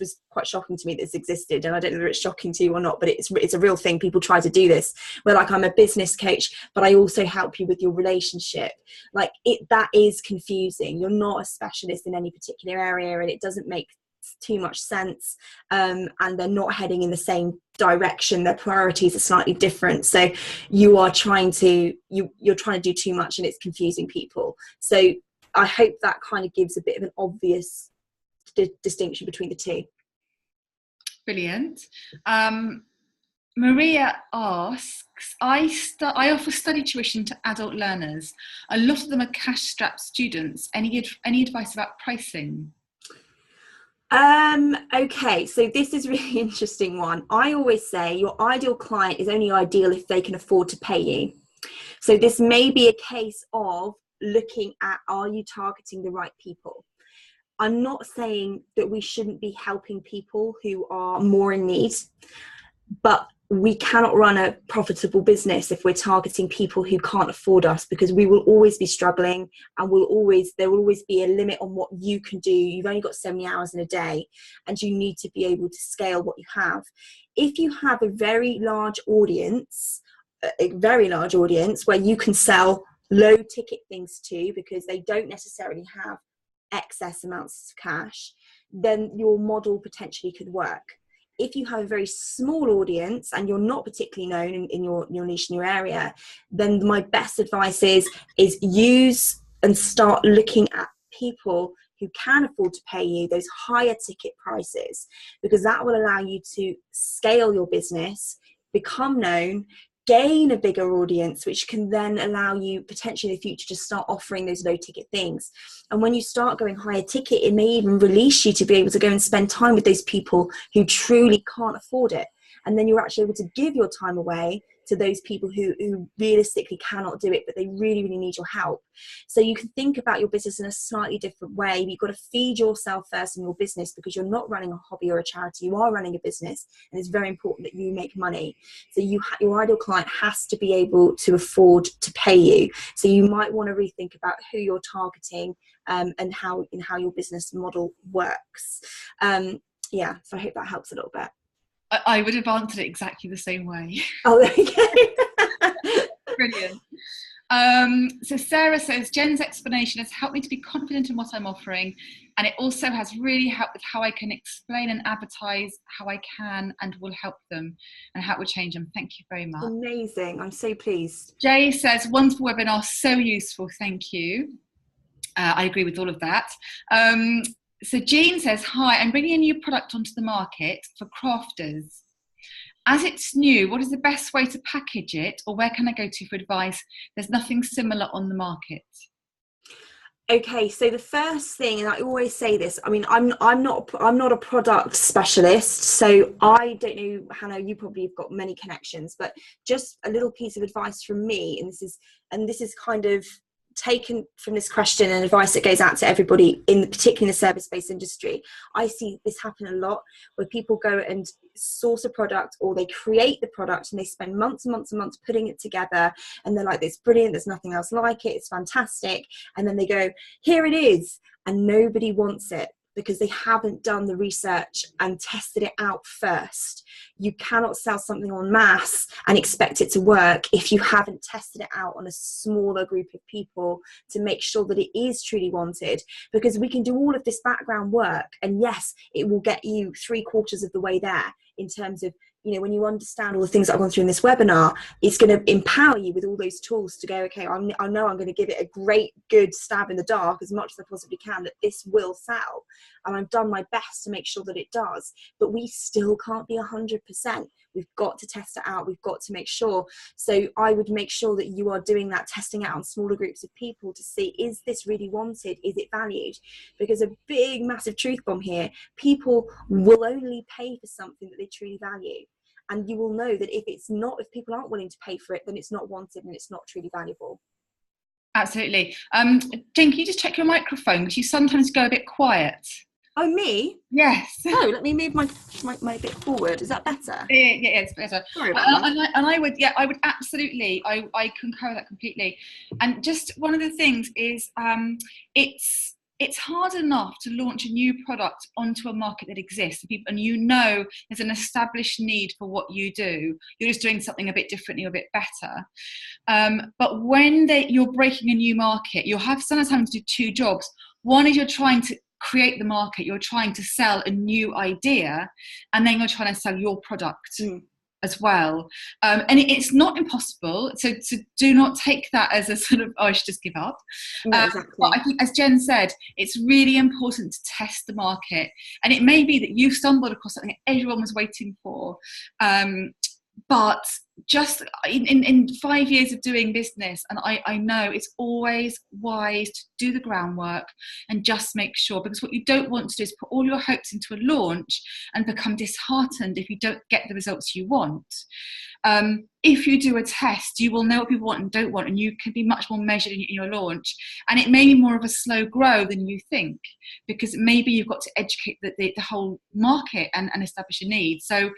was quite shocking to me that this existed, and I don't know whether it's shocking to you or not, but it's a real thing. People try to do this where like, I'm a business coach, but I also help you with your relationship. That is confusing. You're not a specialist in any particular area, and it doesn't make too much sense, and they're not heading in the same direction. Their priorities are slightly different, so you're trying to do too much and it's confusing people. So I hope that kind of gives a bit of an obvious distinction between the 2. Brilliant. Maria asks, I offer study tuition to adult learners. A lot of them are cash-strapped students. Any advice about pricing? Okay, so this is really interesting one. I always say your ideal client is only ideal if they can afford to pay you. So this may be a case of looking at, are you targeting the right people? I'm not saying that we shouldn't be helping people who are more in need, but we cannot run a profitable business if we're targeting people who can't afford us, because we will always be struggling, and there will always be a limit on what you can do. You've only got 70 hours in a day, and you need to be able to scale what you have. If you have a very large audience where you can sell low ticket things to, because they don't necessarily have excess amounts of cash, then your model potentially could work. If you have a very small audience and you're not particularly known in your niche, in your area, then my best advice is use and start looking at people who can afford to pay you those higher ticket prices, because that will allow you to scale your business, become known, gain a bigger audience, which can then allow you potentially in the future to start offering those low ticket things. And when you start going higher ticket, it may even release you to be able to go and spend time with those people who truly can't afford it. And then you're actually able to give your time away to those people who realistically cannot do it, but they really, really need your help. So you can think about your business in a slightly different way. You've got to feed yourself first in your business, because you're not running a hobby or a charity. You are running a business, and it's very important that you make money. So your ideal client has to be able to afford to pay you. So you might want to rethink about who you're targeting, and how your business model works. Yeah, so I hope that helps a little bit. I would have answered it exactly the same way. Oh, there you go. Brilliant. So Sarah says, Jen's explanation has helped me to be confident in what I'm offering, and it also has really helped with how I can explain and advertise how I can and will help them, and how it will change them. Thank you very much. Amazing. I'm so pleased. Jay says, wonderful webinar, so useful. Thank you. I agree with all of that. So Jean says, hi, I'm bringing a new product onto the market for crafters. As it's new, what is the best way to package it, or where can I go to for advice? There's nothing similar on the market. Okay, so the first thing, and I always say this, I mean, I'm not a product specialist, so I don't know, Hannah, you probably have got many connections, but just a little piece of advice from me, and this is kind of taken from this question and advice that goes out to everybody, particularly in the service-based industry. I see this happen a lot, where people go and source a product, or they create the product and they spend months and months and months putting it together, and they're like, it's brilliant, there's nothing else like it, it's fantastic, and then they go, here it is, and nobody wants it, because they haven't done the research and tested it out first. You cannot sell something en masse and expect it to work if you haven't tested it out on a smaller group of people to make sure that it is truly wanted. Because we can do all of this background work, and yes, it will get you 3/4 of the way there in terms of, you know, when you understand all the things that I've gone through in this webinar, it's going to empower you with all those tools to go, okay, I know I'm going to give it a great, good stab in the dark as much as I possibly can, that this will sell. And I've done my best to make sure that it does. But we still can't be 100%. We've got to test it out. We've got to make sure. So I would make sure that you are doing that testing out on smaller groups of people to see, is this really wanted? Is it valued? Because a big, massive truth bomb here, people will only pay for something that they truly value. And you will know that if people aren't willing to pay for it, then it's not wanted and it's not truly valuable. Absolutely. Jen, can you just check your microphone, because you sometimes go a bit quiet. Oh, me? Yes. Oh, let me move my bit forward. Is that better? Yeah, it's better. Sorry about that. And I would absolutely, I concur with that completely. And just one of the things is, it's hard enough to launch a new product onto a market that exists, and you know there's an established need for what you do. You're just doing something a bit differently or a bit better. But when you're breaking a new market, you'll have sometimes do two jobs. One is you're trying to create the market, you're trying to sell a new idea, and then you're trying to sell your product as well. And it's not impossible, so do not take that as a sort of, oh, I should just give up. No, exactly. But I think, as Jen said, it's really important to test the market, and it may be that you've stumbled across something that everyone was waiting for, But just in 5 years of doing business, and I know it's always wise to do the groundwork and just make sure, because what you don't want to do is put all your hopes into a launch and become disheartened if you don't get the results you want. If you do a test, you will know what people want and don't want, and you can be much more measured in your launch. And it may be more of a slow grow than you think, because maybe you've got to educate the whole market and establish a need. So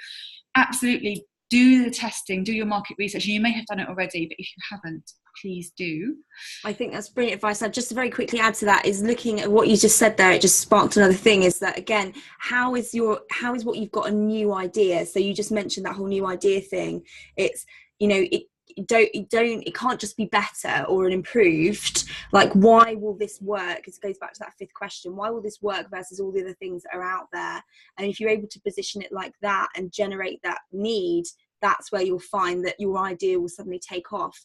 absolutely, do the testing, do your market research. You may have done it already, but if you haven't, please do. I think that's brilliant advice. I'd just to very quickly add to that is looking at what you just said there, it just sparked another thing, is that again, how is what you've got a new idea? So you just mentioned that whole new idea thing. It's, you know, it can't just be better or an improved. Like, why will this work? It goes back to that fifth question. Why will this work versus all the other things that are out there? And if you're able to position it like that and generate that need, that's where you'll find that your idea will suddenly take off.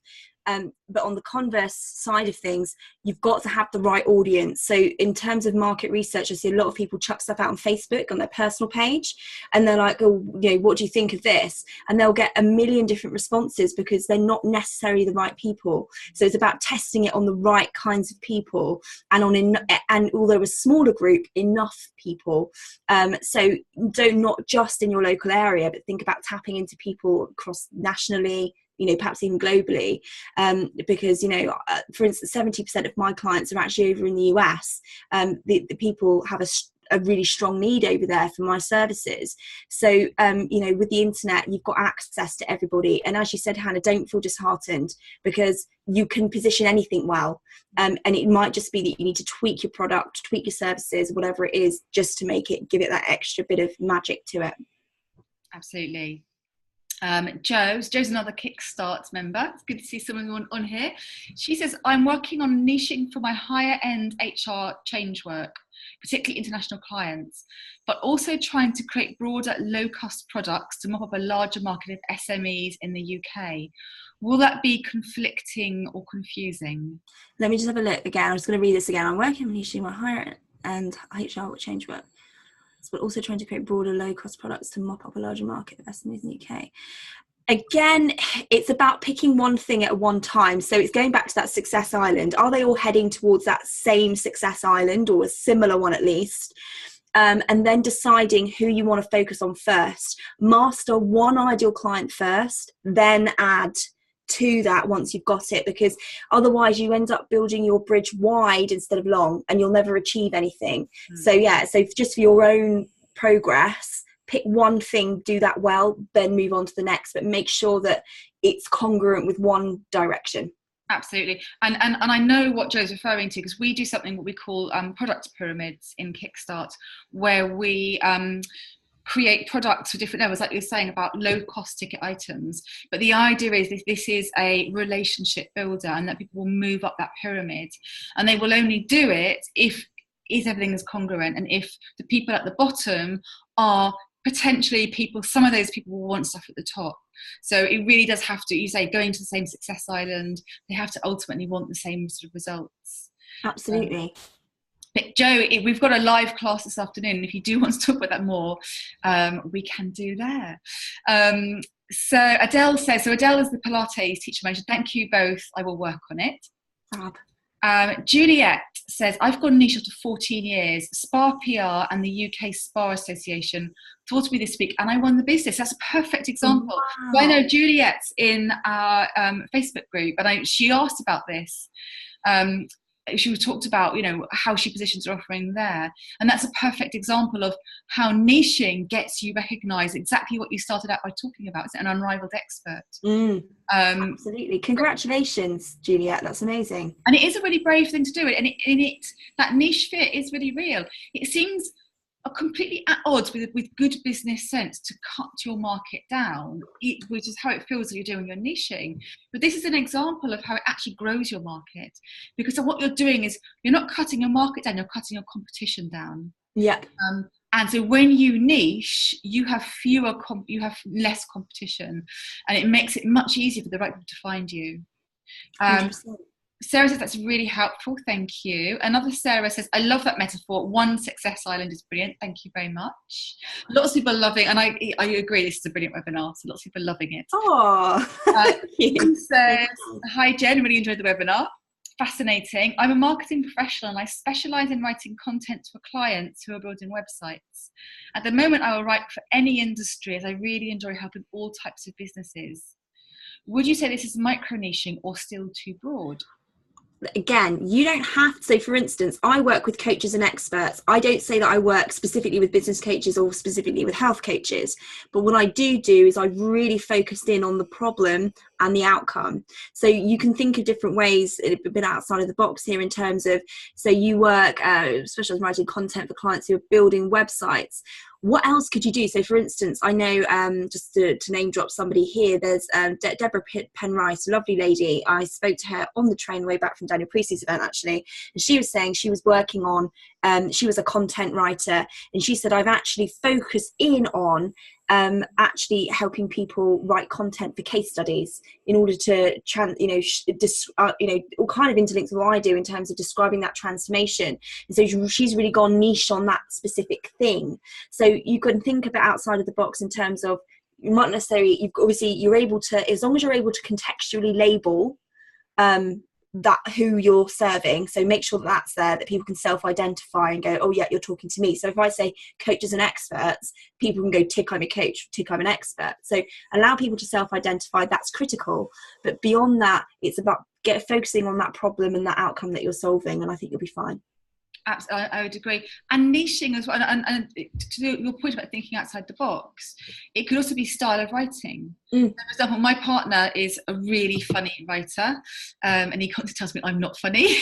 But on the converse side of things, you've got to have the right audience. So in terms of market research, I see a lot of people chuck stuff out on Facebook on their personal page, and they're like, oh, you know, what do you think of this? And they'll get a million different responses because they're not necessarily the right people. So it's about testing it on the right kinds of people, and and although a smaller group, enough people. So don't, not just in your local area, but think about tapping into people across nationally, you know, perhaps even globally, because, you know, for instance, 70% of my clients are actually over in the US. The people have a really strong need over there for my services. So, you know, with the internet, you've got access to everybody. And as you said, Hannah, don't feel disheartened, because you can position anything well. And it might just be that you need to tweak your product, tweak your services, whatever it is, just to give it that extra bit of magic to it. Absolutely. Joe's another Kickstart member. It's good to see someone on here. She says, I'm working on niching for my higher end HR change work, particularly international clients, but also trying to create broader low cost products to mop up a larger market of SMEs in the UK. Will that be conflicting or confusing? Let me just have a look again. I'm just going to read this again. I'm working on niching my higher end HR change work, but also trying to create broader low-cost products to mop up a larger market of SMEs in the UK. Again, it's about picking one thing at one time. So it's going back to that success island. Are they all heading towards that same success island, or a similar one at least? And then deciding who you want to focus on first. Master one ideal client first, then add to that once you've got it, because otherwise you end up building your bridge wide instead of long, and you'll never achieve anything. So yeah, so just for your own progress, pick one thing, do that well, then move on to the next, but make sure that it's congruent with one direction. Absolutely. And I know what Joe's referring to, because we do something what we call product pyramids in Kickstart, where we create products for different levels, like you were saying about low cost ticket items. But the idea is this is a relationship builder, and that people will move up that pyramid, and they will only do it if everything is congruent, and if the people at the bottom are potentially people, some of those people will want stuff at the top. So it really does have to, you say, going to the same success island, they have to ultimately want the same sort of results. Absolutely. But Joe, we've got a live class this afternoon. If you do want to talk about that more, we can do that. So Adele says, so Adele is the Pilates teacher mentioned. Thank you both. I will work on it. Juliet says, I've got a niche after 14 years. Spa PR and the UK Spa Association thought of me this week, and I won the business. That's a perfect example. Wow. So I know Juliet's in our Facebook group, and she asked about this. She talked about, you know, how she positions her offering there, and that's a perfect example of how niching gets you recognised, exactly what you started out by talking about, is an unrivaled expert. Absolutely. Congratulations, Juliet. That's amazing. And it is a really brave thing to do, and that niche fit is really real. It seems completely at odds with good business sense to cut your market down, which is how it feels that you're doing your niching. But this is an example of how it actually grows your market, because what you're doing is you're not cutting your market down, you're cutting your competition down. Yeah. And so when you niche, you have less competition, and it makes it much easier for the right people to find you. Sarah says that's really helpful. Thank you. Another Sarah says, I love that metaphor. One success island is brilliant. Thank you very much. Lots of people are loving, and I agree, this is a brilliant webinar. So lots of people are loving it. Oh, Jen says, hi Jen, really enjoyed the webinar. Fascinating. I'm a marketing professional and I specialise in writing content for clients who are building websites. At the moment, I will write for any industry as I really enjoy helping all types of businesses. Would you say this is micro-niching or still too broad? Again, you don't have to. So for instance, I work with coaches and experts. I don't say that I work specifically with business coaches or specifically with health coaches, but what I do is I really focused in on the problem and the outcome. So you can think of different ways, a bit outside of the box here in terms of, so you work, especially as writing content for clients who are building websites. What else could you do? So for instance, I know, just to name drop somebody here, there's Deborah Penrice, a lovely lady. I spoke to her on the train way back from Daniel Priestley's event, actually. And she was saying she was working on, she was a content writer. And she said, I've actually focused in on actually helping people write content for case studies in order to, all kind of interlinks with what I do in terms of describing that transformation. And so she's really gone niche on that specific thing. So you can think about outside of the box in terms of, you might necessarily, you're able to, as long as you're able to contextually label that who you're serving, so make sure that that's there, that people can self-identify and go, oh yeah, you're talking to me. So if I say coaches and experts, people can go, tick, I'm a coach, tick, I'm an expert. So allow people to self-identify, that's critical. But beyond that, it's about focusing on that problem and that outcome that you're solving, and I think you'll be fine. Absolutely, I would agree. And niching as well, and to your point about thinking outside the box, it could also be style of writing. So for example, my partner is a really funny writer, and he constantly tells me I'm not funny.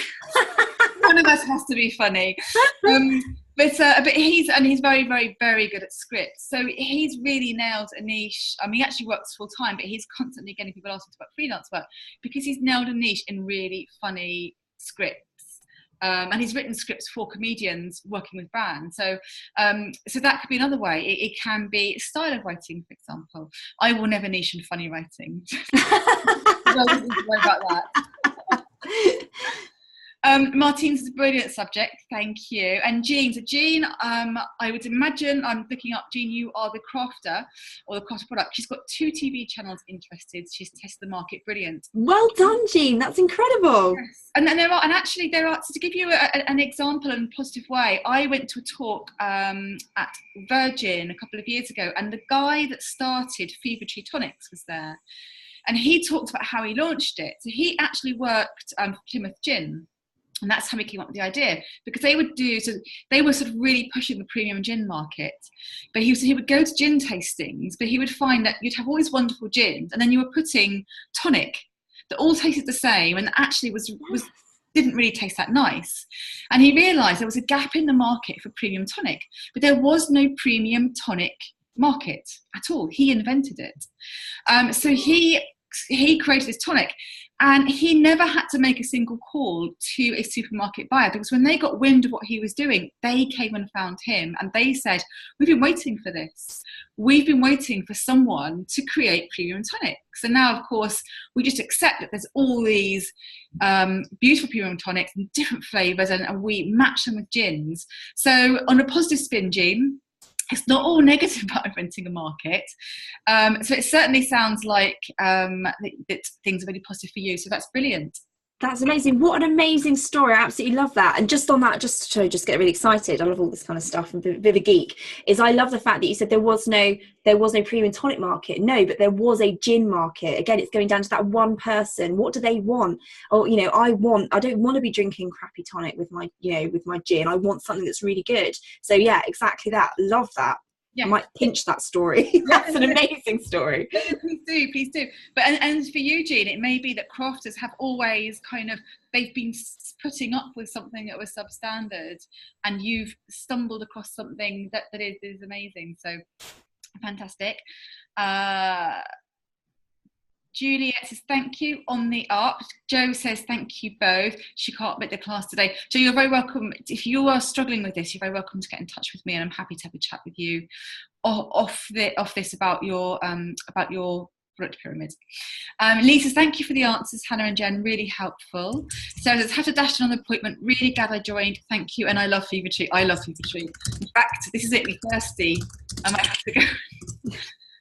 One of us has to be funny. But he's very, very, very good at scripts. So he's really nailed a niche. I mean, he actually works full time, but he's constantly getting people asking about freelance work because he's nailed a niche in really funny scripts. And he's written scripts for comedians working with brands. So that could be another way. It can be style of writing, for example. I will never niche in funny writing. I don't need to worry about that. Martine's a brilliant subject, thank you. And Jean, I would imagine, I'm looking up, Jean, you are the crafter or the crafter product. She's got 2 TV channels interested. She's tested the market, brilliant. Well done, Jean, that's incredible. Yes. And there are, so to give you an example in a positive way, I went to a talk at Virgin a couple of years ago, and the guy that started Fever Tree Tonics was there. And he talked about how he launched it. So he actually worked for Plymouth Gin. And that's how we came up with the idea, because they were sort of really pushing the premium gin market. But he would go to gin tastings, but he would find that you'd have all these wonderful gins, and then you were putting tonic that all tasted the same and actually didn't really taste that nice. And he realised there was a gap in the market for premium tonic, but there was no premium tonic market at all. He invented it. So he created this tonic. And he never had to make a single call to a supermarket buyer, because when they got wind of what he was doing, they came and found him and they said, we've been waiting for this. We've been waiting for someone to create premium tonics. And now, of course, we just accept that there's all these beautiful premium tonics and different flavours, and we match them with gins. So on a positive spin, Jean, it's not all negative about inventing a market. So it certainly sounds like that things are really positive for you. So that's brilliant. That's amazing. What an amazing story. I absolutely love that. And just on that, just to get really excited, I love all this kind of stuff and a bit of a geek, is I love the fact that you said there was no premium tonic market. No, but there was a gin market. Again, it's going down to that one person. What do they want? Or, I don't want to be drinking crappy tonic with my gin. I want something that's really good. So yeah, exactly that. Love that. Yeah. I might pinch that story. That's an amazing story. Please do. But and for you, Jean, it may be that crafters have always they've been putting up with something that was substandard, and you've stumbled across something that is amazing. So fantastic. Juliet says thank you on the up. Jo says thank you both. She can't make the class today. Jo, you're very welcome. If you are struggling with this, you're very welcome to get in touch with me, and I'm happy to have a chat with you off this about your product pyramid. Lisa, thank you for the answers, Hannah and Jen, really helpful. So I just had to dash in on the appointment, really glad I joined, thank you, and I love Fever Tree. In fact, this is it, me thirsty, I might have to go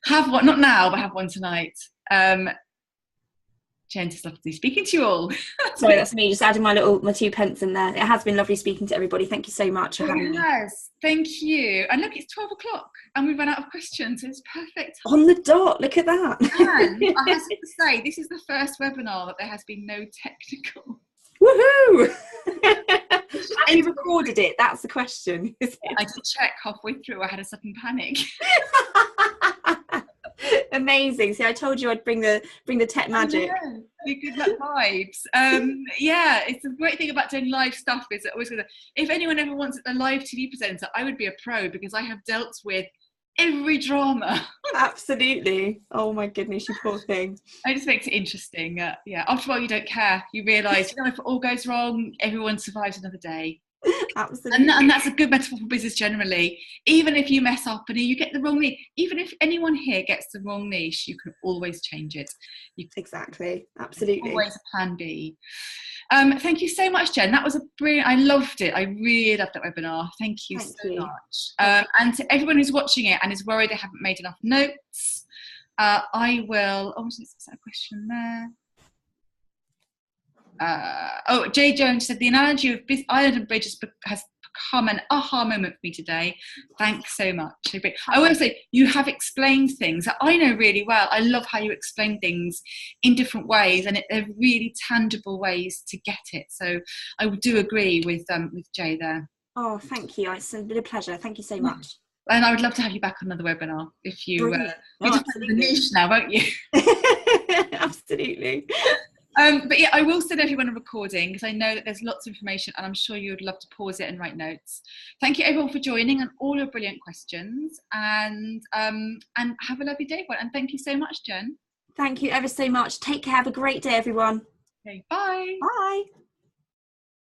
have one, not now, but have one tonight. Jen, it's lovely speaking to you all. Sorry, that's me just adding my 2 pence in there. It has been lovely speaking to everybody. Thank you so much for having me. Yes, thank you. And look, it's 12 o'clock and we've run out of questions, so it's perfect. On the dot, look at that. And I have to say, this is the first webinar that there has been no technical. Woohoo! And you recorded it, that's the question. I did check halfway through, I had a sudden panic. Amazing. See, I told you I'd bring the tech magic. The good luck vibes. Yeah, it's a great thing about doing live stuff is that always if anyone ever wants a live TV presenter, I would be a pro because I have dealt with every drama. Absolutely. Oh my goodness, you poor thing. It just makes it interesting. Yeah, after a while you don't care. You realise, if it all goes wrong, everyone survives another day. Absolutely. And that's a good metaphor for business generally. Even if you mess up and you get the wrong niche, even if anyone here gets the wrong niche, you can always change it. Exactly. Absolutely. Always a plan B. Thank you so much, Jen. That was a brilliant, I loved it. I really loved that webinar. Thank you so much. And to everyone who's watching it and is worried they haven't made enough notes, I will, is that a question there? Jay Jones said the analogy of island and bridge has become an aha moment for me today. Thanks so much. I will say you have explained things that I know really well. I love how you explain things in different ways, and they're really tangible ways to get it. So I do agree with Jay there. Oh, thank you. It's been a pleasure. Thank you so much. And I would love to have you back on another webinar if you. You just have the niche now, won't you? Absolutely. But yeah, I will send everyone a recording because I know that there's lots of information and I'm sure you would love to pause it and write notes. Thank you everyone for joining and all your brilliant questions, and have a lovely day, everyone. And thank you so much, Jen. Thank you ever so much. Take care. Have a great day, everyone. Okay, bye. Bye.